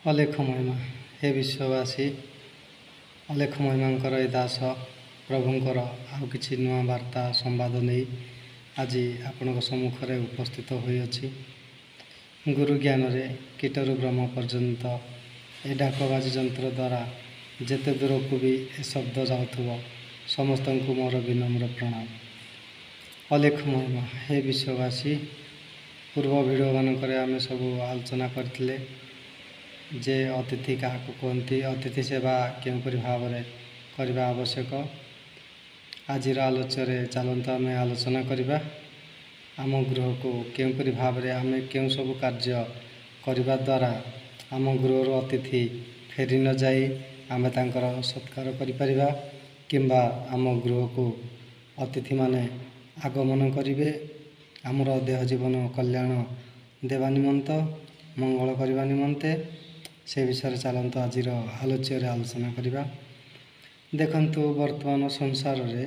ଅଲେଖ ମହିମା ହେ ବିଶ୍ୱବାସୀ, ଅଲେଖ ମହିମାଙ୍କର ଏ ଦାସ ପ୍ରଭୁଙ୍କର ଆଉ କିଛି ନୂଆ ବାର୍ତ୍ତା ସମ୍ବାଦ ନେଇ ଆଜି ଆପଣଙ୍କ ସମ୍ମୁଖରେ ଉପସ୍ଥିତ ହୋଇଅଛି। ଗୁରୁ ଜ୍ଞାନରେ କୀଟରୁ ବ୍ରହ୍ମ ପର୍ଯ୍ୟନ୍ତ ଏ ଡାକବାଜି ଯନ୍ତ୍ର ଦ୍ୱାରା ଯେତେ ଦୂରକୁ ବି ଏ ଶବ୍ଦ ଯାଉଥିବ, ସମସ୍ତଙ୍କୁ ମୋର ବିନମ୍ର ପ୍ରଣାମ। ଅଲେଖ ମହିମା ହେ ବିଶ୍ୱବାସୀ, ପୂର୍ବ ଭିଡ଼ିଓମାନଙ୍କରେ ଆମେ ସବୁ ଆଲୋଚନା କରିଥିଲେ ଯେ ଅତିଥି କାହାକୁ କୁହନ୍ତି, ଅତିଥି ସେବା କେଉଁପରି ଭାବରେ କରିବା ଆବଶ୍ୟକ। ଆଜିର ଆଲୋଚ୍ୟରେ ଚାଲନ୍ତୁ ଆମେ ଆଲୋଚନା କରିବା ଆମ ଗୃହକୁ କେଉଁପରି ଭାବରେ ଆମେ କେଉଁ ସବୁ କାର୍ଯ୍ୟ କରିବା ଦ୍ୱାରା ଆମ ଗୃହରୁ ଅତିଥି ଫେରି ନ ଯାଇ ଆମେ ତାଙ୍କର ସତ୍କାର କରିପାରିବା, କିମ୍ବା ଆମ ଗୃହକୁ ଅତିଥିମାନେ ଆଗମନ କରିବେ ଆମର ଦେହ ଜୀବନ କଲ୍ୟାଣ ଦେବା ନିମନ୍ତ, ମଙ୍ଗଳ କରିବା ନିମନ୍ତେ। ସେ ବିଷୟରେ ଚାଲନ୍ତୁ ଆଜିର ଆଲୋଚ୍ୟରେ ଆଲୋଚନା କରିବା। ଦେଖନ୍ତୁ, ବର୍ତ୍ତମାନ ସଂସାରରେ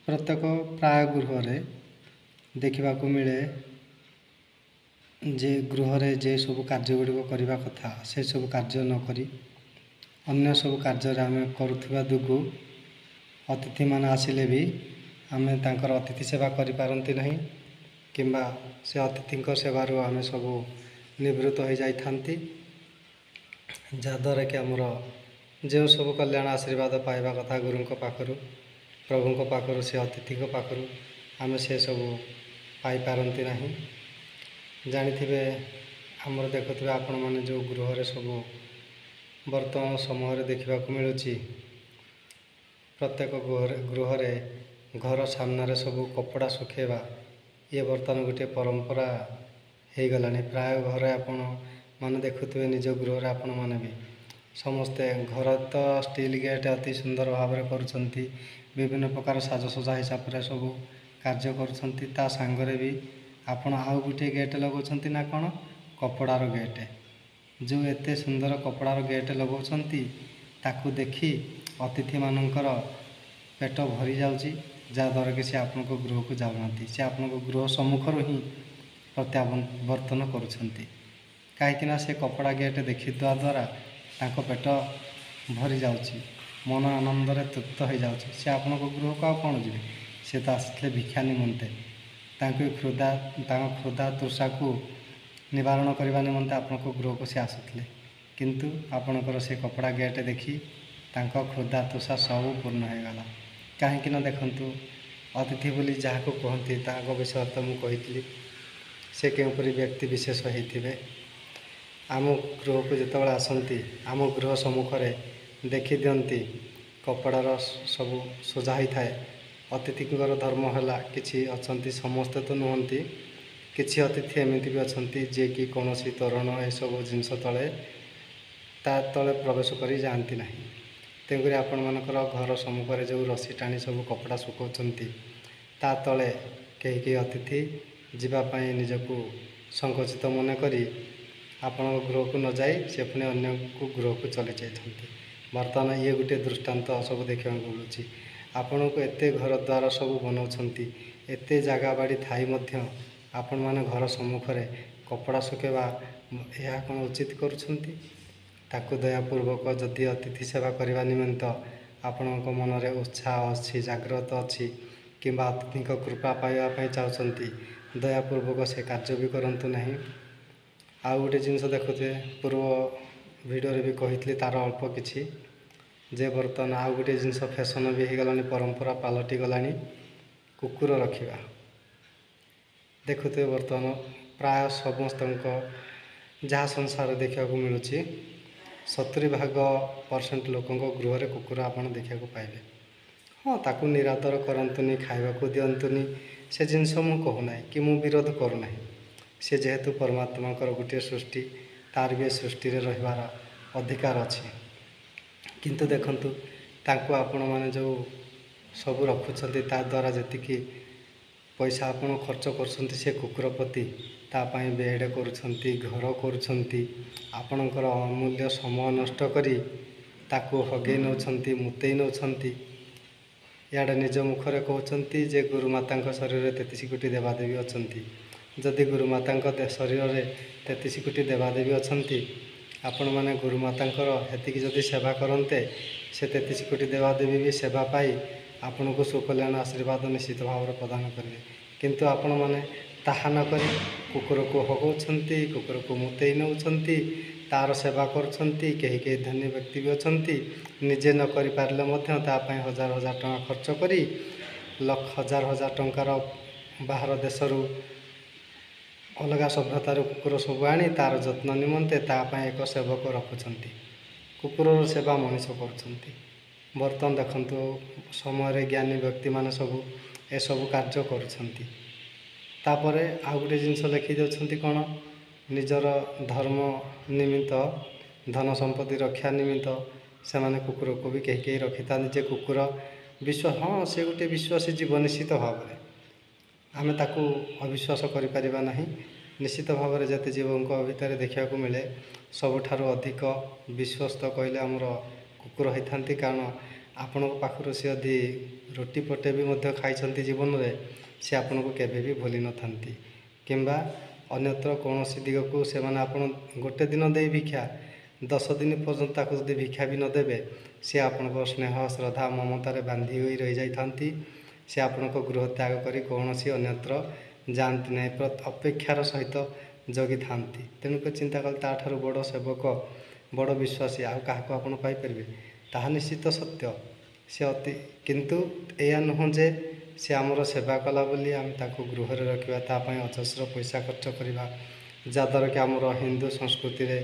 ପ୍ରତ୍ୟେକ ପ୍ରାୟ ଗୃହରେ ଦେଖିବାକୁ ମିଳେ ଯେ ଗୃହରେ ଯେ ସବୁ କାର୍ଯ୍ୟ ଗୁଡ଼ିକ କରିବା କଥା ସେସବୁ କାର୍ଯ୍ୟ ନ କରି ଅନ୍ୟ ସବୁ କାର୍ଯ୍ୟରେ ଆମେ କରୁଥିବା ଯୋଗୁଁ ଅତିଥିମାନେ ଆସିଲେ ବି ଆମେ ତାଙ୍କର ଅତିଥି ସେବା କରିପାରନ୍ତି ନାହିଁ, କିମ୍ବା ସେ ଅତିଥିଙ୍କ ସେବାରୁ ଆମେ ସବୁ ନିବୃତ୍ତ ହୋଇଯାଇଥାନ୍ତି, ଯାହାଦ୍ୱାରା କି ଆମର ଯେଉଁ ସବୁ କଲ୍ୟାଣ ଆଶୀର୍ବାଦ ପାଇବା କଥା ଗୁରୁଙ୍କ ପାଖରୁ, ପ୍ରଭୁଙ୍କ ପାଖରୁ, ସେ ଅତିଥିଙ୍କ ପାଖରୁ ଆମେ ସେସବୁ ପାଇପାରନ୍ତି ନାହିଁ। ଜାଣିଥିବେ, ଆମର ଦେଖୁଥିବେ ଆପଣମାନେ ଯେଉଁ ଗୃହରେ ସବୁ ବର୍ତ୍ତମାନ ସମୟରେ ଦେଖିବାକୁ ମିଳୁଛି, ପ୍ରତ୍ୟେକ ଗୃହରେ ଘର ସାମ୍ନାରେ ସବୁ କପଡ଼ା ଶୁଖାଇବା ଇଏ ବର୍ତ୍ତମାନ ଗୋଟିଏ ପରମ୍ପରା ହୋଇଗଲାଣି। ପ୍ରାୟ ଘରେ ଆପଣମାନେ ଦେଖୁଥିବେ, ନିଜ ଗୃହରେ ଆପଣମାନେ ବି ସମସ୍ତେ ଘର ତ ଷ୍ଟିଲ୍ ଗେଟ୍ ଅତି ସୁନ୍ଦର ଭାବରେ କରୁଛନ୍ତି, ବିଭିନ୍ନ ପ୍ରକାର ସାଜସଜ୍ଜା ହିସାବରେ ସବୁ କାର୍ଯ୍ୟ କରୁଛନ୍ତି। ତା ସାଙ୍ଗରେ ବି ଆପଣ ଆଉ ଗୋଟିଏ ଗେଟ୍ ଲଗାଉଛନ୍ତି ନା କ'ଣ, କପଡ଼ାର ଗେଟ୍। ଯେଉଁ ଏତେ ସୁନ୍ଦର କପଡ଼ାର ଗେଟ୍ ଲଗାଉଛନ୍ତି, ତାକୁ ଦେଖି ଅତିଥିମାନଙ୍କର ପେଟ ଭରିଯାଉଛି, ଯାହାଦ୍ୱାରା କି ସେ ଆପଣଙ୍କ ଗୃହକୁ ଯାଉନାହାନ୍ତି, ସେ ଆପଣଙ୍କ ଗୃହ ସମ୍ମୁଖରୁ ହିଁ ପ୍ରତ୍ୟାବର୍ତ୍ତନ କରୁଛନ୍ତି। କାହିଁକିନା ସେ କପଡ଼ା ଗେଟ୍ ଦେଖିଦେବା ଦ୍ୱାରା ତାଙ୍କ ପେଟ ଭରିଯାଉଛି, ମନ ଆନନ୍ଦରେ ତୃପ୍ତ ହୋଇଯାଉଛି। ସେ ଆପଣଙ୍କ ଗୃହକୁ ଆଉ କ'ଣ ଯିବେ, ସେ ତ ଆସିଥିଲେ ଭିକ୍ଷା ନିମନ୍ତେ, ତାଙ୍କ କ୍ଷୁଧା ତୃଷାକୁ ନିବାରଣ କରିବା ନିମନ୍ତେ ଆପଣଙ୍କ ଗୃହକୁ ସେ ଆସୁଥିଲେ। କିନ୍ତୁ ଆପଣଙ୍କର ସେ କପଡ଼ା ଗେଟ୍ ଦେଖି ତାଙ୍କ କ୍ଷୁଧା ତୃଷା ସବୁ ପୂର୍ଣ୍ଣ ହୋଇଗଲା। କାହିଁକିନା ଦେଖନ୍ତୁ, ଅତିଥି ବୋଲି ଯାହାକୁ କୁହନ୍ତି ତାଙ୍କ ବିଷୟରେ ତ ମୁଁ କହିଥିଲି, ସେ କେଉଁପରି ବ୍ୟକ୍ତି ବିଶେଷ ହୋଇଥିବେ। ଆମ ଗୃହକୁ ଯେତେବେଳେ ଆସନ୍ତି, ଆମ ଗୃହ ସମ୍ମୁଖରେ ଦେଖିଦିଅନ୍ତି କପଡ଼ାର ସବୁ ସଜା ହୋଇଥାଏ। ଅତିଥିଙ୍କର ଧର୍ମ ହେଲା, କିଛି ଅଛନ୍ତି, ସମସ୍ତେ ତ ନୁହନ୍ତି, କିଛି ଅତିଥି ଏମିତି ବି ଅଛନ୍ତି ଯିଏକି କୌଣସି ତୋରଣ ଏସବୁ ଜିନିଷ ତା ତଳେ ପ୍ରବେଶ କରି ଯାଆନ୍ତି ନାହିଁ। ତେଣୁକରି ଆପଣମାନଙ୍କର ଘର ସମ୍ମୁଖରେ ଯେଉଁ ରସି ଟାଣି ସବୁ କପଡ଼ା ଶୁକାଉଛନ୍ତି, ତା ତଳେ କେହି କେହି ଅତିଥି ଯିବା ପାଇଁ ନିଜକୁ ସଙ୍କୋଚିତ ମନେ କରି ଆପଣଙ୍କ ଗୃହକୁ ନ ଯାଇ ସେ ପୁଣି ଅନ୍ୟ ଗୃହକୁ ଚଳି ଯାଇଥାନ୍ତି। ବର୍ତ୍ତମାନ ଇଏ ଗୋଟିଏ ଦୃଷ୍ଟାନ୍ତ ସବୁ ଦେଖିବାକୁ ମିଳୁଛି। ଆପଣଙ୍କୁ ଏତେ ଘର ଦ୍ୱାର ସବୁ ବନାଉଛନ୍ତି, ଏତେ ଜାଗା ବାଡ଼ି ଥାଇ ମଧ୍ୟ ଆପଣମାନେ ଘର ସମ୍ମୁଖରେ କପଡ଼ା ଶୁଖାଇବା ଏହା କ'ଣ ଉଚିତ କରୁଛନ୍ତି? ତାକୁ ଦୟାପୂର୍ବକ ଯଦି ଅତିଥି ସେବା କରିବା ନିମନ୍ତ ଆପଣଙ୍କ ମନରେ ଉତ୍ସାହ ଅଛି, ଜାଗ୍ରତ ଅଛି, କିମ୍ବା ଅତିଥିଙ୍କ କୃପା ପାଇବା ପାଇଁ ଚାହୁଁଛନ୍ତି, ଦୟାପୂର୍ବକ ସେ କାର୍ଯ୍ୟ ବି କରନ୍ତୁ ନାହିଁ। ଆଉ ଗୋଟିଏ ଜିନିଷ ଦେଖୁଥିବେ, ପୂର୍ବ ଭିଡ଼ିଓରେ ବି କହିଥିଲି ତା'ର ଅଳ୍ପ କିଛି, ଯେ ବର୍ତ୍ତମାନ ଆଉ ଗୋଟିଏ ଜିନିଷ ଫ୍ୟାସନ୍ ବି ହୋଇଗଲାଣି, ପରମ୍ପରା ପାଲଟି ଗଲାଣି, କୁକୁର ରଖିବା। ଦେଖୁଥିବେ ବର୍ତ୍ତମାନ ପ୍ରାୟ ସମସ୍ତଙ୍କ ଯାହା ସଂସାର ଦେଖିବାକୁ ମିଳୁଛି, 70% ଲୋକଙ୍କ ଗୃହରେ କୁକୁର ଆପଣ ଦେଖିବାକୁ ପାଇବେ। ହଁ, ତାକୁ ନିରାଦର କରନ୍ତୁନି, ଖାଇବାକୁ ଦିଅନ୍ତୁନି, ସେ ଜିନିଷ ମୁଁ କହୁନାହିଁ କି ମୁଁ ବିରୋଧ କରୁନାହିଁ। ସେ ଯେହେତୁ ପରମାତ୍ମାଙ୍କର ଗୋଟିଏ ସୃଷ୍ଟି, ତାର ବି ଏ ସୃଷ୍ଟିରେ ରହିବାର ଅଧିକାର ଅଛି। କିନ୍ତୁ ଦେଖନ୍ତୁ, ତାଙ୍କୁ ଆପଣମାନେ ଯେଉଁ ସବୁ ରଖୁଛନ୍ତି, ତା ଦ୍ୱାରା ଯେତିକି ପଇସା ଆପଣ ଖର୍ଚ୍ଚ କରୁଛନ୍ତି ସେ କୁକୁର ପ୍ରତି, ତା ପାଇଁ ବେଡ଼୍ କରୁଛନ୍ତି, ଘର କରୁଛନ୍ତି, ଆପଣଙ୍କର ଅମୂଲ୍ୟ ସମୟ ନଷ୍ଟ କରି ତାକୁ ହଗେଇ ନେଉଛନ୍ତି, ମୁତେଇ ନେଉଛନ୍ତି। ଇଆଡ଼େ ନିଜ ମୁଖରେ କହୁଛନ୍ତି ଯେ ଗୁରୁମାତାଙ୍କ ଶରୀରରେ 33 କୋଟି ଦେବାଦେବୀ ଅଛନ୍ତି। ଯଦି ଗୁରୁମାତାଙ୍କ ଶରୀରରେ 33 କୋଟି ଦେବାଦେବୀ ଅଛନ୍ତି, ଆପଣମାନେ ଗୁରୁମାତାଙ୍କର ହେତିକି ଯଦି ସେବା କରନ୍ତେ ସେ 33 କୋଟି ଦେବାଦେବୀ ବି ସେବା ପାଇ ଆପଣଙ୍କୁ ସୁକଲ୍ୟାଣ ଆଶୀର୍ବାଦ ନିଶ୍ଚିତ ଭାବରେ ପ୍ରଦାନ କରିବେ। କିନ୍ତୁ ଆପଣମାନେ ତାହା ନକରି କୁକୁରକୁ ହଗଉଛନ୍ତି, କୁକୁରକୁ ମୁତେଇ ନେଉଛନ୍ତି, ତା'ର ସେବା କରୁଛନ୍ତି। କେହି କେହି ଧନୀ ବ୍ୟକ୍ତି ବି ଅଛନ୍ତି ନିଜେ ନ କରିପାରିଲେ ମଧ୍ୟ ତା ପାଇଁ ହଜାର ହଜାର ଟଙ୍କା ଖର୍ଚ୍ଚ କରି ହଜାର ହଜାର ଟଙ୍କାର ବାହାର ଦେଶରୁ ଅଲଗା ସଭ୍ୟତାରୁ କୁକୁର ସବୁ ଆଣି ତା'ର ଯତ୍ନ ନିମନ୍ତେ ତା ପାଇଁ ଏକ ସେବକ ରଖୁଛନ୍ତି। କୁକୁରର ସେବା ମଣିଷ କରୁଛନ୍ତି। ବର୍ତ୍ତମାନ ଦେଖନ୍ତୁ ସମୟରେ ଜ୍ଞାନୀ ବ୍ୟକ୍ତିମାନେ ସବୁ ଏସବୁ କାର୍ଯ୍ୟ କରୁଛନ୍ତି। ତାପରେ ଆଉ ଗୋଟିଏ ଜିନିଷ ଲେଖିଦେଉଛନ୍ତି କ'ଣ, ନିଜର ଧର୍ମ ନିମିତ୍ତ ଧନ ସମ୍ପତ୍ତି ରକ୍ଷା ନିମିତ୍ତ ସେମାନେ କୁକୁରକୁ ବି କେହି କେହି ରଖିଥାନ୍ତି ଯେ କୁକୁର ହଁ ସେ ଗୋଟିଏ ବିଶ୍ୱାସୀ ଜୀବ ନିଶ୍ଚିତ ଭାବରେ ଆମେ ତାକୁ ଅବିଶ୍ୱାସ କରିପାରିବା ନାହିଁ। ନିଶ୍ଚିତ ଭାବରେ ଯେତେ ଜୀବଙ୍କ ଭିତରେ ଦେଖିବାକୁ ମିଳେ ସବୁଠାରୁ ଅଧିକ ବିଶ୍ୱସ୍ତ କହିଲେ ଆମର କୁକୁର ହୋଇଥାନ୍ତି। କାରଣ ଆପଣଙ୍କ ପାଖରୁ ସେ ଯଦି ରୁଟି ପଟେ ବି ମଧ୍ୟ ଖାଇଛନ୍ତି ଜୀବନରେ ସେ ଆପଣଙ୍କୁ କେବେ ବି ଭୁଲି ନଥାନ୍ତି। କିମ୍ବା ଅନ୍ୟତ୍ର କୌଣସି ଦିଗକୁ ସେମାନେ ଆପଣ ଗୋଟେ ଦିନ ଦେଇ ଭିକ୍ଷା 10 ଦିନ ପର୍ଯ୍ୟନ୍ତ ତାକୁ ଯଦି ଭିକ୍ଷା ବି ନଦେବେ ସେ ଆପଣଙ୍କ ସ୍ନେହ ଶ୍ରଦ୍ଧା ମମତାରେ ବାନ୍ଧି ହୋଇ ରହିଯାଇଥାନ୍ତି। ସେ ଆପଣଙ୍କ ଗୃହ ତ୍ୟାଗ କରି କୌଣସି ଅନ୍ୟତ୍ର ଯାଆନ୍ତି ନାହିଁ, ଅପେକ୍ଷାର ସହିତ ଜଗିଥାନ୍ତି। ତେଣୁକରି ଚିନ୍ତା କଲେ ତା'ଠାରୁ ବଡ଼ ସେବକ ବଡ଼ ବିଶ୍ୱାସୀ ଆଉ କାହାକୁ ଆପଣ ପାଇପାରିବେ? ତାହା ନିଶ୍ଚିତ ସତ୍ୟ। କିନ୍ତୁ ଏଇଆ ନୁହଁ ଯେ ସେ ଆମର ସେବା କଲା ବୋଲି ଆମେ ତାକୁ ଗୃହରେ ରଖିବା, ତା ପାଇଁ ଅଜସ୍ର ପଇସା ଖର୍ଚ୍ଚ କରିବା, ଯାହାଦ୍ୱାରା କି ଆମର ହିନ୍ଦୁ ସଂସ୍କୃତିରେ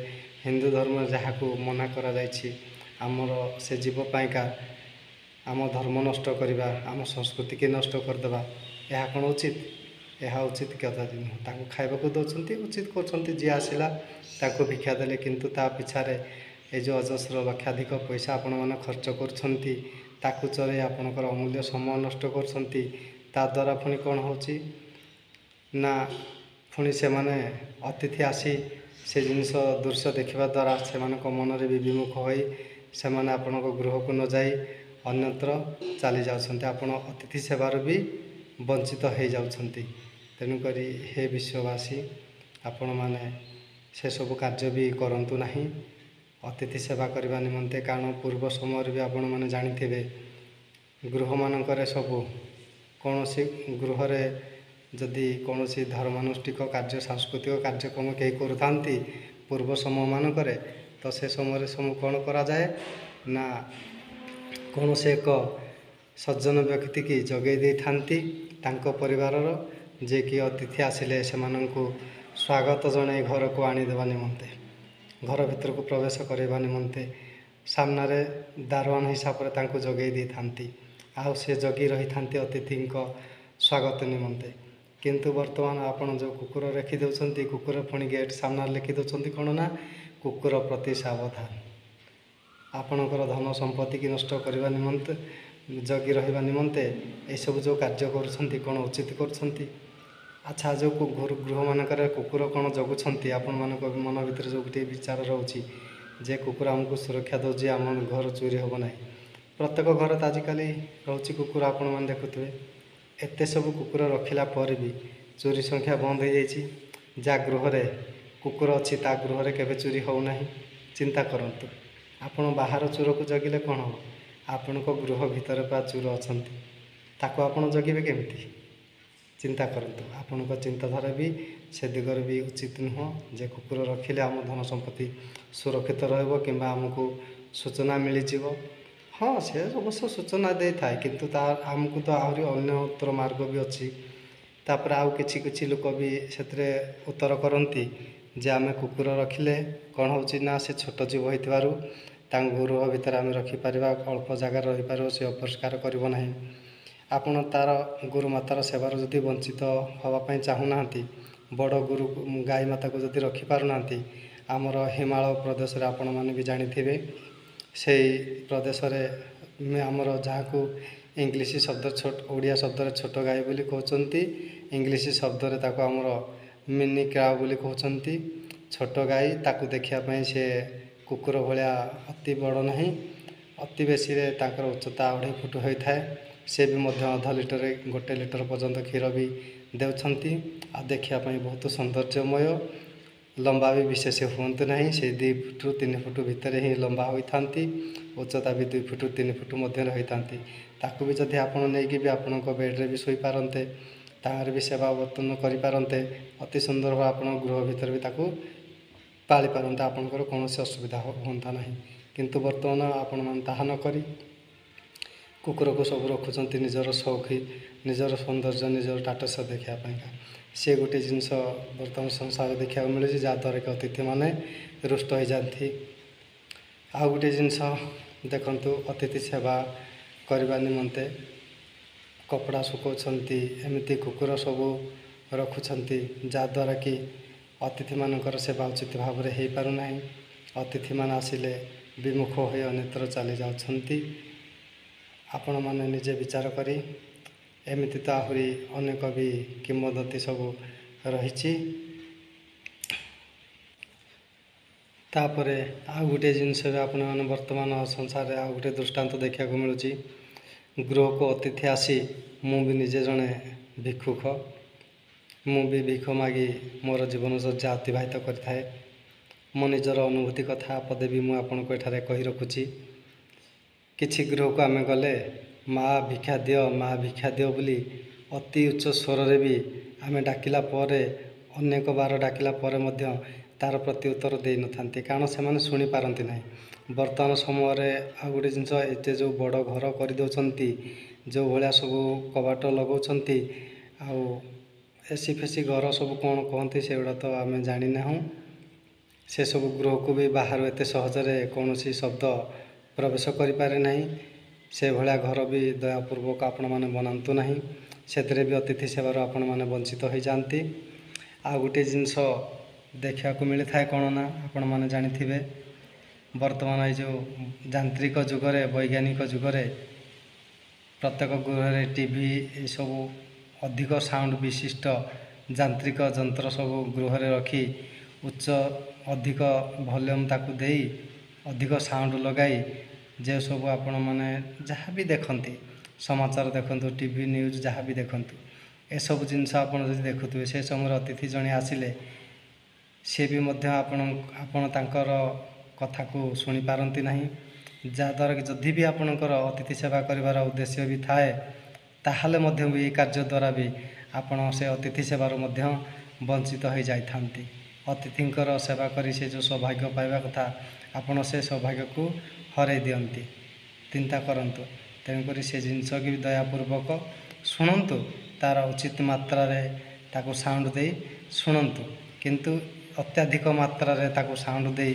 ହିନ୍ଦୁ ଧର୍ମରେ ଯାହାକୁ ମନା କରାଯାଇଛି ଆମର ସେ ଜୀବ ପାଇଁକା ଆମ ଧର୍ମ ନଷ୍ଟ କରିବା, ଆମ ସଂସ୍କୃତିକି ନଷ୍ଟ କରିଦେବା, ଏହା କ'ଣ ଉଚିତ? ଏହା ଉଚିତ କଥା ନୁହଁ। ତାଙ୍କୁ ଖାଇବାକୁ ଦେଉଛନ୍ତି, ଉଚିତ କରୁଛନ୍ତି। ଯିଏ ଆସିଲା ତାକୁ ଭିକ୍ଷା ଦେଲେ, କିନ୍ତୁ ତା ପିଛାରେ ଏ ଯେଉଁ ଅଜସ୍ର ଲକ୍ଷାଧିକ ପଇସା ଆପଣମାନେ ଖର୍ଚ୍ଚ କରୁଛନ୍ତି ତାକୁ ଚଳେଇ ଆପଣଙ୍କର ଅମୂଲ୍ୟ ସମୟ ନଷ୍ଟ କରୁଛନ୍ତି। ତାଦ୍ୱାରା ପୁଣି କ'ଣ ହେଉଛି ନା ପୁଣି ସେମାନେ ଅତିଥି ଆସି ସେ ଜିନିଷ ଦୃଶ୍ୟ ଦେଖିବା ଦ୍ୱାରା ସେମାନଙ୍କ ମନରେ ବି ବିମୁଖ ହୋଇ ସେମାନେ ଆପଣଙ୍କ ଗୃହକୁ ନ ଯାଇ ଅନ୍ୟତ୍ର ଚାଲି ଯାଉଛନ୍ତି। ଆପଣ ଅତିଥି ସେବାରୁ ବି ବଞ୍ଚିତ ହୋଇଯାଉଛନ୍ତି। ତେଣୁକରି ହେ ବିଶ୍ୱବାସୀ ଆପଣମାନେ ସେସବୁ କାର୍ଯ୍ୟ ବି କରନ୍ତୁ ନାହିଁ ଅତିଥି ସେବା କରିବା ନିମନ୍ତେ। କାରଣ ପୂର୍ବ ସମୟରେ ବି ଆପଣମାନେ ଜାଣିଥିବେ ଗୃହମାନଙ୍କରେ ସବୁ କୌଣସି ଗୃହରେ ଯଦି କୌଣସି ଧର୍ମାନୁଷ୍ଠିକ କାର୍ଯ୍ୟ ସାଂସ୍କୃତିକ କାର୍ଯ୍ୟକ୍ରମ କେହି କରୁଥାନ୍ତି ପୂର୍ବ ସମୟମାନଙ୍କରେ, ତ ସେ ସମୟରେ ସବୁ କ'ଣ କରାଯାଏ ନା କୌଣସି ଏକ ସଜ୍ଜନ ବ୍ୟକ୍ତିକି ଯୋଗାଇ ଦେଇଥାନ୍ତି ତାଙ୍କ ପରିବାରର, ଯିଏକି ଅତିଥି ଆସିଲେ ସେମାନଙ୍କୁ ସ୍ୱାଗତ ଜଣାଇ ଘରକୁ ଆଣିଦେବା ନିମନ୍ତେ, ଘର ଭିତରକୁ ପ୍ରବେଶ କରିବା ନିମନ୍ତେ ସାମ୍ନାରେ ଦାରୋଆନ ହିସାବରେ ତାଙ୍କୁ ଯୋଗାଇ ଦେଇଥାନ୍ତି। ଆଉ ସେ ଜଗି ରହିଥାନ୍ତି ଅତିଥିଙ୍କ ସ୍ୱାଗତ ନିମନ୍ତେ। କିନ୍ତୁ ବର୍ତ୍ତମାନ ଆପଣ ଯେଉଁ କୁକୁର ରଖିଦେଉଛନ୍ତି, କୁକୁର ପୁଣି ଗେଟ୍ ସାମ୍ନାରେ ଲେଖିଦେଉଛନ୍ତି କ'ଣ ନା କୁକୁର ପ୍ରତି ସାବଧାନ। ଆପଣଙ୍କର ଧନ ସମ୍ପତ୍ତିକି ନଷ୍ଟ କରିବା ନିମନ୍ତେ, ଜଗି ରହିବା ନିମନ୍ତେ ଏସବୁ ଯେଉଁ କାର୍ଯ୍ୟ କରୁଛନ୍ତି କ'ଣ ଉଚିତ କରୁଛନ୍ତି? ଆଚ୍ଛା, ଯେଉଁ ଗୃହମାନଙ୍କରେ କୁକୁର କ'ଣ ଜଗୁଛନ୍ତି, ଆପଣମାନଙ୍କ ମନ ଭିତରେ ଯେଉଁ ଗୋଟିଏ ବିଚାର ରହୁଛି ଯେ କୁକୁର ଆମକୁ ସୁରକ୍ଷା ଦେଉଛି, ଆମ ଘର ଚୋରି ହେବ ନାହିଁ। ପ୍ରତ୍ୟେକ ଘରେ ତ ଆଜିକାଲି ରହୁଛି କୁକୁର, ଆପଣମାନେ ଦେଖୁଥିବେ। ଏତେ ସବୁ କୁକୁର ରଖିଲା ପରେ ବି ଚୋରି ସଂଖ୍ୟା ବନ୍ଦ ହୋଇଯାଇଛି। ଯାହା ଗୃହରେ କୁକୁର ଅଛି ତା ଗୃହରେ କେବେ ଚୋରି ହେଉନାହିଁ। ଚିନ୍ତା କରନ୍ତୁ, ଆପଣ ବାହାର ଚୋରକୁ ଜଗିଲେ କ'ଣ ହେବ? ଆପଣଙ୍କ ଗୃହ ଭିତରେ ବା ଚୋର ଅଛନ୍ତି, ତାକୁ ଆପଣ ଜଗିବେ କେମିତି? ଚିନ୍ତା କରନ୍ତୁ। ଆପଣଙ୍କ ଚିନ୍ତାଧାରା ବି ସେ ଦିଗରେ ବି ଉଚିତ ନୁହଁ ଯେ କୁକୁର ରଖିଲେ ଆମ ଧନ ସମ୍ପତ୍ତି ସୁରକ୍ଷିତ ରହିବ କିମ୍ବା ଆମକୁ ସୂଚନା ମିଳିଯିବ। ହଁ, ସେ ଅବଶ୍ୟ ସୂଚନା ଦେଇଥାଏ, କିନ୍ତୁ ଆମକୁ ତ ଆହୁରି ଅନ୍ୟତ୍ର ମାର୍ଗ ବି ଅଛି। ତାପରେ ଆଉ କିଛି କିଛି ଲୋକ ବି ସେଥିରେ ଉତ୍ତର କରନ୍ତି ଯେ ଆମେ କୁକୁର ରଖିଲେ କ'ଣ ହେଉଛି ନା ସେ ଛୋଟ ଜୀବ ହୋଇଥିବାରୁ ତାଙ୍କ ଗୃହ ଭିତରେ ଆମେ ରଖିପାରିବା, ଅଳ୍ପ ଜାଗାରେ ରହିପାରିବ, ସେ ଅପରିଷ୍କାର କରିବ ନାହିଁ। ଆପଣ ତା'ର ଗୋରୁମାତାର ସେବାରୁ ଯଦି ବଞ୍ଚିତ ହେବା ପାଇଁ ଚାହୁଁନାହାନ୍ତି, ବଡ଼ ଗାଈ ମାତାକୁ ଯଦି ରଖିପାରୁନାହାନ୍ତି, ଆମର ହିମାଳୟ ପ୍ରଦେଶରେ ଆପଣମାନେ ବି ଜାଣିଥିବେ ସେଇ ପ୍ରଦେଶରେ ଆମର ଯାହାକୁ ଇଂଲିଶ ଶବ୍ଦ ଓଡ଼ିଆ ଶବ୍ଦରେ ଛୋଟ ଗାଈ ବୋଲି କହୁଛନ୍ତି, ଇଂଲିଶ ଶବ୍ଦରେ ତାକୁ ଆମର ମିନି କାଉ ବୋଲି କହୁଛନ୍ତି। ଛୋଟ ଗାଈ, ତାକୁ ଦେଖିବା ପାଇଁ ସେ କୁକୁର ଭଳିଆ ଅତି ବଡ଼ ନାହିଁ, ଅତି ବେଶୀରେ ତାଙ୍କର ଉଚ୍ଚତା 2.5 ଫୁଟ ହୋଇଥାଏ। ସେ ବି ମଧ୍ୟ ଅଧ ଲିଟର 1 ଲିଟର ପର୍ଯ୍ୟନ୍ତ କ୍ଷୀର ବି ଦେଉଛନ୍ତି। ଆଉ ଦେଖିବା ପାଇଁ ବହୁତ ସୌନ୍ଦର୍ଯ୍ୟମୟ ଲମ୍ବା ବି ବିଶେଷ ହୁଅନ୍ତୁ ନାହିଁ, ସେଇ 2 ଫୁଟରୁ 3 ଫୁଟ ଭିତରେ ହିଁ ଲମ୍ବା ହୋଇଥାନ୍ତି। ଉଚ୍ଚତା ବି 2 ଫୁଟରୁ 3 ଫୁଟ ମଧ୍ୟରେ ହୋଇଥାନ୍ତି। ତାକୁ ବି ଯଦି ଆପଣ ନେଇକି ବି ଆପଣଙ୍କ ବେଡ଼୍ରେ ବି ଶୋଇପାରନ୍ତେ, ତାହାର ବି ସେବା ଯତ୍ନ କରିପାରନ୍ତେ, ଅତି ସୁନ୍ଦର ଭାବେ ଆପଣ ଗୃହ ଭିତରେ ବି ତାକୁ ପାଳିପାରନ୍ତେ, ଆପଣଙ୍କର କୌଣସି ଅସୁବିଧା ହୁଅନ୍ତା ନାହିଁ। କିନ୍ତୁ ବର୍ତ୍ତମାନ ଆପଣମାନେ ତାହା ନକରି କୁକୁରକୁ ସବୁ ରଖୁଛନ୍ତି ନିଜର ସଉକି, ନିଜର ସୌନ୍ଦର୍ଯ୍ୟ, ନିଜର ଟାଟସ ଦେଖିବା ପାଇଁକା। ସେ ଗୋଟିଏ ଜିନିଷ ବର୍ତ୍ତମାନ ସଂସାରରେ ଦେଖିବାକୁ ମିଳୁଛି, ଯାହାଦ୍ୱାରା କି ଅତିଥିମାନେ ରୁଷ୍ଟ ହୋଇଯାଆନ୍ତି। ଆଉ ଗୋଟିଏ ଜିନିଷ ଦେଖନ୍ତୁ, ଅତିଥି ସେବା କରିବା ନିମନ୍ତେ କପଡ଼ା ଶୁକାଉଛନ୍ତି, ଏମିତି କୁକୁର ସବୁ ରଖୁଛନ୍ତି, ଯାହାଦ୍ୱାରା କି ଅତିଥିମାନଙ୍କର ସେବା ଉଚିତ ଭାବରେ ହୋଇପାରୁନାହିଁ। ଅତିଥିମାନେ ଆସିଲେ ବିମୁଖ ହୋଇ ଅନ୍ୟତ୍ର ଚାଲିଯାଉଛନ୍ତି। ଆପଣମାନେ ନିଜେ ବିଚାର କରି, ଏମିତି ତ ଆହୁରି ଅନେକ ବି କିମ୍ବଦନ୍ତୀ ସବୁ ରହିଛି। ତାପରେ ଆଉ ଗୋଟିଏ ଜିନିଷ ବି ଆପଣମାନେ ବର୍ତ୍ତମାନ ସଂସାରରେ ଆଉ ଗୋଟିଏ ଦୃଷ୍ଟାନ୍ତ ଦେଖିବାକୁ ମିଳୁଛି। ଗୃହକୁ ଅତିଥି ଆସି, ମୁଁ ବି ନିଜେ ଜଣେ ଭିକ୍ଷୁକ, ମୁଁ ବି ଭିକ ମାଗି ମୋର ଜୀବନଚର୍ଯ୍ୟା ଅତିବାହିତ କରିଥାଏ। ମୋ ନିଜର ଅନୁଭୂତି କଥା ପଦେ ବି ମୁଁ ଆପଣଙ୍କୁ ଏଠାରେ କହି ରଖୁଛି। କିଛି ଗୃହକୁ ଆମେ ଗଲେ ମା' ଭିକ୍ଷା ଦିଅ, ମା' ଭିକ୍ଷା ଦିଅ ବୋଲି ଅତି ଉଚ୍ଚ ସ୍ୱରରେ ବି ଆମେ ଡାକିଲା ପରେ, ଅନେକ ବାର ଡାକିଲା ପରେ ମଧ୍ୟ ତା'ର ପ୍ରତି ଉତ୍ତର ଦେଇନଥାନ୍ତି, କାରଣ ସେମାନେ ଶୁଣିପାରନ୍ତି ନାହିଁ। ବର୍ତ୍ତମାନ ସମୟରେ ଆଉ ଗୋଟିଏ ଜିନିଷ, ଏତେ ଯେଉଁ ବଡ଼ ଘର କରିଦେଉଛନ୍ତି, ଯେଉଁ ଭଳିଆ ସବୁ କବାଟ ଲଗାଉଛନ୍ତି, ଆଉ ଏସି ଫେସି ଘର ସବୁ କ'ଣ କହନ୍ତି ସେଗୁଡ଼ା ତ ଆମେ ଜାଣିନାହୁଁ। ସେସବୁ ଗୃହକୁ ବି ବାହାରୁ ଏତେ ସହଜରେ କୌଣସି ଶବ୍ଦ ପ୍ରବେଶ କରିପାରେ ନାହିଁ। ସେଭଳିଆ ଘର ବି ଦୟାପୂର୍ବକ ଆପଣମାନେ ବନାନ୍ତୁ ନାହିଁ, ସେଥିରେ ବି ଅତିଥି ସେବାରୁ ଆପଣମାନେ ବଞ୍ଚିତ ହୋଇଯାଆନ୍ତି। ଆଉ ଗୋଟିଏ ଜିନିଷ ଦେଖିବାକୁ ମିଳିଥାଏ କ'ଣ ନା, ଆପଣମାନେ ଜାଣିଥିବେ, ବର୍ତ୍ତମାନ ଏଇ ଯେଉଁ ଯାନ୍ତ୍ରିକ ଯୁଗରେ, ବୈଜ୍ଞାନିକ ଯୁଗରେ ପ୍ରତ୍ୟେକ ଗୃହରେ ଟିଭି, ଏସବୁ ଅଧିକ ସାଉଣ୍ଡ ବିଶିଷ୍ଟ ଯାନ୍ତ୍ରିକ ଯନ୍ତ୍ର ସବୁ ଗୃହରେ ରଖି ଅଧିକ ଭଲ୍ୟୁମ୍ ତାକୁ ଦେଇ, ଅଧିକ ସାଉଣ୍ଡ ଲଗାଇ, ଯେ ସବୁ ଆପଣମାନେ ଯାହା ବି ଦେଖନ୍ତି, ସମାଚାର ଦେଖନ୍ତୁ, ଟିଭି ନ୍ୟୁଜ୍ ଯାହା ବି ଦେଖନ୍ତୁ, ଏସବୁ ଜିନିଷ ଆପଣ ଯଦି ଦେଖୁଥିବେ, ସେ ସମୟରେ ଅତିଥି ଜଣେ ଆସିଲେ ସିଏ ବି ମଧ୍ୟ ଆପଣ ତାଙ୍କର କଥାକୁ ଶୁଣିପାରନ୍ତି ନାହିଁ। ଯାହାଦ୍ୱାରା କି ଯଦି ବି ଆପଣଙ୍କର ଅତିଥି ସେବା କରିବାର ଉଦ୍ଦେଶ୍ୟ ବି ଥାଏ, ତାହେଲେ ମଧ୍ୟ ବି ଏହି କାର୍ଯ୍ୟ ଦ୍ୱାରା ବି ଆପଣ ସେ ଅତିଥି ସେବାରୁ ମଧ୍ୟ ବଞ୍ଚିତ ହୋଇଯାଇଥାନ୍ତି। ଅତିଥିଙ୍କର ସେବା କରି ସେ ଯେଉଁ ସୌଭାଗ୍ୟ ପାଇବା କଥା, ଆପଣ ସେ ସୌଭାଗ୍ୟକୁ ହରାଇ ଦିଅନ୍ତି। ଚିନ୍ତା କରନ୍ତୁ। ତେଣୁକରି ସେ ଜିନିଷକୁ ବି ଦୟାପୂର୍ବକ ଶୁଣନ୍ତୁ, ତା'ର ଉଚିତ ମାତ୍ରାରେ ତାକୁ ସାଉଣ୍ଡ ଦେଇ ଶୁଣନ୍ତୁ, କିନ୍ତୁ ଅତ୍ୟଧିକ ମାତ୍ରାରେ ତାକୁ ସାଉଣ୍ଡ ଦେଇ,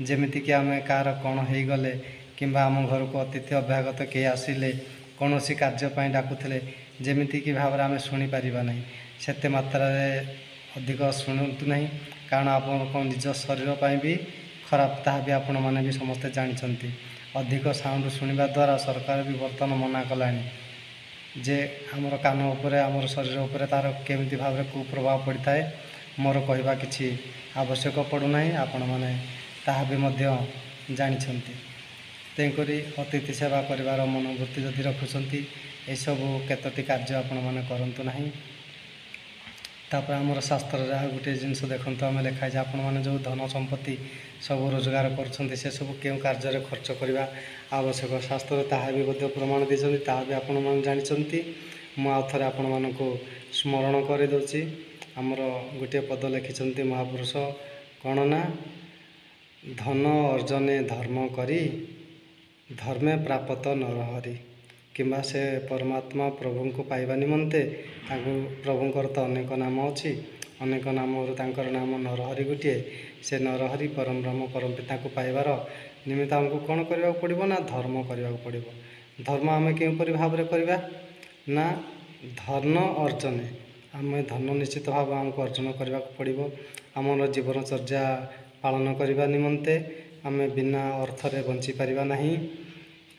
ଯେମିତିକି ଆମେ କାହାର କ'ଣ ହୋଇଗଲେ କିମ୍ବା ଆମ ଘରକୁ ଅତିଥି ଅଭ୍ୟାଗତ କେହି ଆସିଲେ, କୌଣସି କାର୍ଯ୍ୟ ପାଇଁ ଡାକୁଥିଲେ, ଯେମିତିକି ଭାବରେ ଆମେ ଶୁଣିପାରିବା ନାହିଁ, ସେତେ ମାତ୍ରାରେ ଅଧିକ ଶୁଣନ୍ତୁ ନାହିଁ, କାରଣ ଆପଣଙ୍କ ନିଜ ଶରୀର ପାଇଁ ବି ଖରାପ, ତାହା ବି ଆପଣମାନେ ବି ସମସ୍ତେ ଜାଣିଛନ୍ତି। ଅଧିକ ସାଉଣ୍ଡ ଶୁଣିବା ଦ୍ୱାରା ସରକାର ବି ବର୍ତ୍ତମାନ ମନା କଲାଣି ଯେ ଆମର କାନ ଉପରେ, ଆମର ଶରୀର ଉପରେ ତା'ର କେମିତି ଭାବରେ କୁପ୍ରଭାବ ପଡ଼ିଥାଏ। ମୋର କହିବା କିଛି ଆବଶ୍ୟକ ପଡ଼ୁନାହିଁ, ଆପଣମାନେ ତାହା ବି ମଧ୍ୟ ଜାଣିଛନ୍ତି। ତେଣୁକରି ଅତିଥି ସେବା କରିବାର ମନୋବୃତ୍ତି ଯଦି ରଖୁଛନ୍ତି, ଏସବୁ କେତୋଟି କାର୍ଯ୍ୟ ଆପଣମାନେ କରନ୍ତୁ ନାହିଁ। ତାପରେ ଆମର ଶାସ୍ତ୍ରରେ ଆଉ ଗୋଟିଏ ଜିନିଷ ଦେଖନ୍ତୁ, ଆମେ ଲେଖା ହେଇଛି, ଆପଣମାନେ ଯେଉଁ ଧନ ସମ୍ପତ୍ତି ସବୁ ରୋଜଗାର କରୁଛନ୍ତି, ସେସବୁ କେଉଁ କାର୍ଯ୍ୟରେ ଖର୍ଚ୍ଚ କରିବା ଆବଶ୍ୟକ, ଶାସ୍ତ୍ରରେ ତାହା ବି ମଧ୍ୟ ପ୍ରମାଣ ଦେଇଛନ୍ତି, ତାହା ବି ଆପଣମାନେ ଜାଣିଛନ୍ତି। ମୁଁ ଆଉ ଥରେ ଆପଣମାନଙ୍କୁ ସ୍ମରଣ କରିଦେଉଛି। ଆମର ଗୋଟିଏ ପଦ ଲେଖିଛନ୍ତି ମହାପୁରୁଷ, କ'ଣ ନା, ଧନ ଅର୍ଜନେ ଧର୍ମ କରି, ଧର୍ମେ ପ୍ରାପତ ନରହରି। କିମ୍ବା ସେ ପରମାତ୍ମା ପ୍ରଭୁଙ୍କୁ ପାଇବା ନିମନ୍ତେ, ତାଙ୍କୁ ପ୍ରଭୁଙ୍କର ତ ଅନେକ ନାମ ଅଛି, ଅନେକ ନାମରୁ ତାଙ୍କର ନାମ ନରହରି ଗୋଟିଏ। ସେ ନରହରି ପରମ ବ୍ରହ୍ମ ପରମ ପିତାଙ୍କୁ ପାଇବାର ନିମିତ୍ତ ଆମକୁ କ'ଣ କରିବାକୁ ପଡ଼ିବ ନା, ଧର୍ମ କରିବାକୁ ପଡ଼ିବ। ଧର୍ମ ଆମେ କେଉଁପରି ଭାବରେ କରିବା ନା, ଧନ ଅର୍ଜନେ, ଆମେ ଧନ ନିଶ୍ଚିତ ଭାବେ ଆମକୁ ଅର୍ଜନ କରିବାକୁ ପଡ଼ିବ। ଆମର ଜୀବନଚର୍ଯ୍ୟା ପାଳନ କରିବା ନିମନ୍ତେ ଆମେ ବିନା ଅର୍ଥରେ ବଞ୍ଚିପାରିବା ନାହିଁ।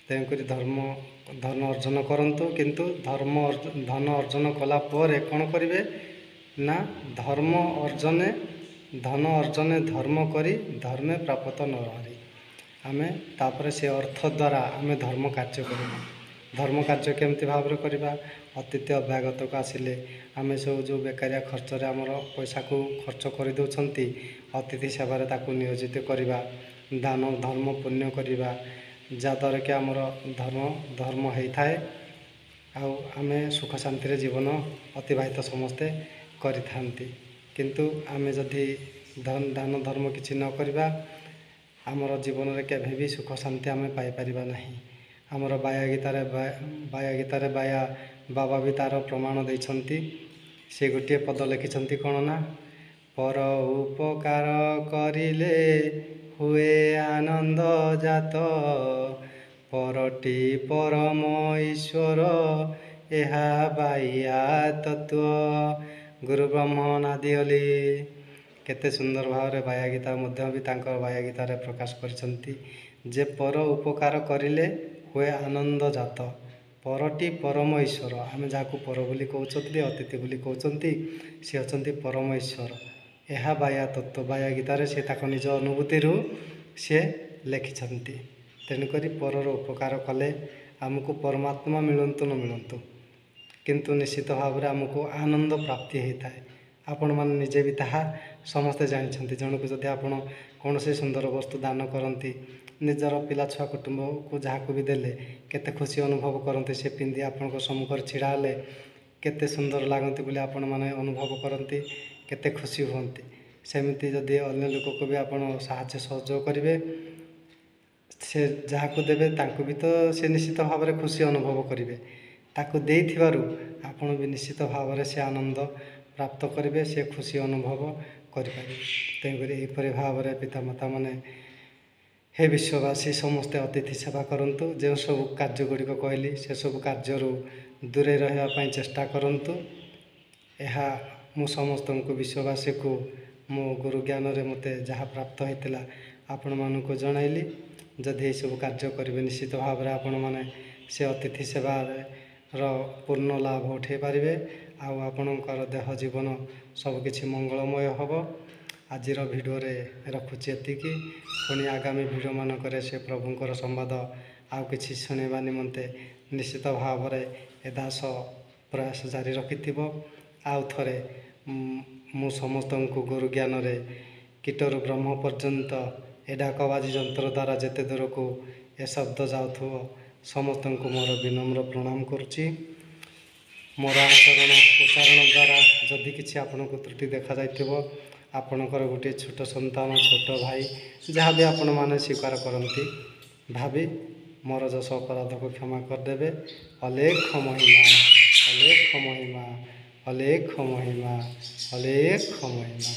ତେଣୁକରି ଧନ ଅର୍ଜନ କରନ୍ତୁ, କିନ୍ତୁ ଧନ ଅର୍ଜନ କଲା ପରେ କ'ଣ କରିବେ ନା, ଧନ ଅର୍ଜନେ ଧର୍ମ କରି, ଧର୍ମେ ପ୍ରାପତ ନରହରି। ଆମେ ତାପରେ ସେ ଅର୍ଥ ଦ୍ୱାରା ଆମେ ଧର୍ମ କାର୍ଯ୍ୟ କରିବା। ଧର୍ମ କାର୍ଯ୍ୟ କେମିତି ଭାବରେ କରିବା। ଅତିଥି ଅଭ୍ୟାଗତକୁ ଆସିଲେ ଆମେ ସବୁ ଯେଉଁ ବେକାରିଆ ଖର୍ଚ୍ଚରେ ଆମର ପଇସାକୁ ଖର୍ଚ୍ଚ କରିଦେଉଛନ୍ତି, ଅତିଥି ସେବାରେ ତାକୁ ନିୟୋଜିତ କରିବା, ଦାନ ଧର୍ମ ପୁଣ୍ୟ କରିବା, ଯାହାଦ୍ୱାରା କି ଆମର ଧର୍ମ ହେଇଥାଏ ଆଉ ଆମେ ସୁଖ ଶାନ୍ତିରେ ଜୀବନ ଅତିବାହିତ ସମସ୍ତେ କରିଥାନ୍ତି। କିନ୍ତୁ ଆମେ ଯଦି ଦାନ ଧର୍ମ କିଛି ନ କରିବା, ଆମର ଜୀବନରେ କେବେ ବି ସୁଖ ଶାନ୍ତି ଆମେ ପାଇପାରିବା ନାହିଁ। ଆମର ବାୟା ଗୀତାରେ ବାୟା ବାବା ବି ତା'ର ପ୍ରମାଣ ଦେଇଛନ୍ତି। ସେ ଗୋଟିଏ ପଦ ଲେଖିଛନ୍ତି କ'ଣ ନା, ପର ଉପକାର କରିଲେ ହୁଏ ଆନନ୍ଦ ଜାତ, ପରଟି ପରମ ଈଶ୍ୱର ଏହା ବାୟା ତତ୍ତ୍ୱ। ଗୁରୁ ବ୍ରହ୍ମ ନାଦି ଅଲି କେତେ ସୁନ୍ଦର ଭାବରେ ବାୟା ଗୀତା ମଧ୍ୟ ବି ତାଙ୍କ ବାୟା ଗୀତାରେ ପ୍ରକାଶ କରିଛନ୍ତି ଯେ ପର ଉପକାର କରିଲେ ହୁଏ ଆନନ୍ଦ ଜାତ, ପରଟି ପରମ ଈଶ୍ୱର। ଆମେ ଯାହାକୁ ପର ବୋଲି କହୁଛନ୍ତି, ଅତିଥି ବୋଲି କହୁଛନ୍ତି, ସେ ଅଛନ୍ତି ପରମ ଈଶ୍ୱର। ଏହା ବାୟା ତତ୍ତ୍ୱ। ବାୟା ଗୀତାରେ ସେ ତାଙ୍କ ନିଜ ଅନୁଭୂତିରୁ ସେ ଲେଖିଛନ୍ତି। ତେଣୁକରି ପରର ଉପକାର କଲେ ଆମକୁ ପରମାତ୍ମା ମିଳନ୍ତୁ ନ ମିଳନ୍ତୁ, କିନ୍ତୁ ନିଶ୍ଚିତ ଭାବରେ ଆମକୁ ଆନନ୍ଦ ପ୍ରାପ୍ତି ହୋଇଥାଏ। ଆପଣମାନେ ନିଜେ ବି ତାହା ସମସ୍ତେ ଜାଣିଛନ୍ତି। ଜଣକୁ ଯଦି ଆପଣ କୌଣସି ସୁନ୍ଦର ବସ୍ତୁ ଦାନ କରନ୍ତି, ନିଜର ପିଲା ଛୁଆ କୁଟୁମ୍ବକୁ ଯାହାକୁ ବି ଦେଲେ କେତେ ଖୁସି ଅନୁଭବ କରନ୍ତି। ସେ ପିନ୍ଧି ଆପଣଙ୍କ ସମ୍ମୁଖରେ ଛିଡ଼ା ହେଲେ କେତେ ସୁନ୍ଦର ଲାଗନ୍ତି ବୋଲି ଆପଣମାନେ ଅନୁଭବ କରନ୍ତି, କେତେ ଖୁସି ହୁଅନ୍ତି। ସେମିତି ଯଦି ଅନ୍ୟ ଲୋକକୁ ବି ଆପଣ ସାହାଯ୍ୟ ସହଯୋଗ କରିବେ, ସେ ଯାହାକୁ ଦେବେ ତାଙ୍କୁ ବି ତ ସେ ନିଶ୍ଚିତ ଭାବରେ ଖୁସି ଅନୁଭବ କରିବେ। ତାକୁ ଦେଇଥିବାରୁ ଆପଣ ବି ନିଶ୍ଚିତ ଭାବରେ ସେ ଆନନ୍ଦ ପ୍ରାପ୍ତ କରିବେ, ସେ ଖୁସି ଅନୁଭବ କରିପାରିବେ। ତେଣୁକରି ଏହିପରି ଭାବରେ ପିତାମାତାମାନେ ହେ ବିଶ୍ୱବାସୀ ସମସ୍ତେ ଅତିଥି ସେବା କରନ୍ତୁ। ଯେଉଁ ସବୁ କାର୍ଯ୍ୟ ଗୁଡ଼ିକ କହିଲି ସେସବୁ କାର୍ଯ୍ୟରୁ ଦୂରେଇ ରହିବା ପାଇଁ ଚେଷ୍ଟା କରନ୍ତୁ। ଏହା ମୁଁ ସମସ୍ତଙ୍କୁ ବିଶ୍ୱବାସୀକୁ ମୋ ଗୁରୁ ଜ୍ଞାନରେ ମୋତେ ଯାହା ପ୍ରାପ୍ତ ହୋଇଥିଲା ଆପଣମାନଙ୍କୁ ଜଣାଇଲି। ଯଦି ଏସବୁ କାର୍ଯ୍ୟ କରିବେ ନିଶ୍ଚିତ ଭାବରେ ଆପଣମାନେ ସେ ଅତିଥି ସେବାର ପୂର୍ଣ୍ଣ ଲାଭ ଉଠାଇ ପାରିବେ ଆଉ ଆପଣଙ୍କର ଦେହ ଜୀବନ ସବୁକିଛି ମଙ୍ଗଳମୟ ହେବ। ଆଜିର ଭିଡ଼ିଓରେ ରଖୁଛି ଏତିକି। ପୁଣି ଆଗାମୀ ଭିଡ଼ିଓମାନଙ୍କରେ ସେ ପ୍ରଭୁଙ୍କର ସମ୍ବାଦ ଆଉ କିଛି ଶୁଣିବା ନିମନ୍ତେ ନିଶ୍ଚିତ ଭାବରେ ଏ ଦାସ ପ୍ରୟାସ ଜାରି ରଖିଥିବ। ଆଉ ଥରେ ମୁଁ ସମସ୍ତଙ୍କୁ ଗୁରୁ ଜ୍ଞାନରେ କୀଟରୁ ବ୍ରହ୍ମ ପର୍ଯ୍ୟନ୍ତ ଏ ଡାକବାଜି ଯନ୍ତ୍ର ଦ୍ୱାରା ଯେତେ ଦୂରକୁ ଏ ଶବ୍ଦ ଯାଉଥିବ ସମସ୍ତଙ୍କୁ ମୋର ବିନମ୍ର ପ୍ରଣାମ କରୁଛି। ମୋର ଆଚରଣ ଉଚ୍ଚାରଣ ଦ୍ୱାରା ଯଦି କିଛି ଆପଣଙ୍କୁ ତ୍ରୁଟି ଦେଖାଯାଇଥିବ, ଆପଣଙ୍କର ଗୋଟିଏ ଛୋଟ ସନ୍ତାନ, ଛୋଟ ଭାଇ ଯାହା ବି ଆପଣମାନେ ସ୍ୱୀକାର କରନ୍ତି ଭାବି ମୋର ଯଶ ଅପରାଧକୁ କ୍ଷମା କରିଦେବେ। ଅଲେଖ ମହିମା, ଅଲେଖ ମହିମା, ଅଲେଖ ମହିମା, ଅଲେଖ ମହିମା।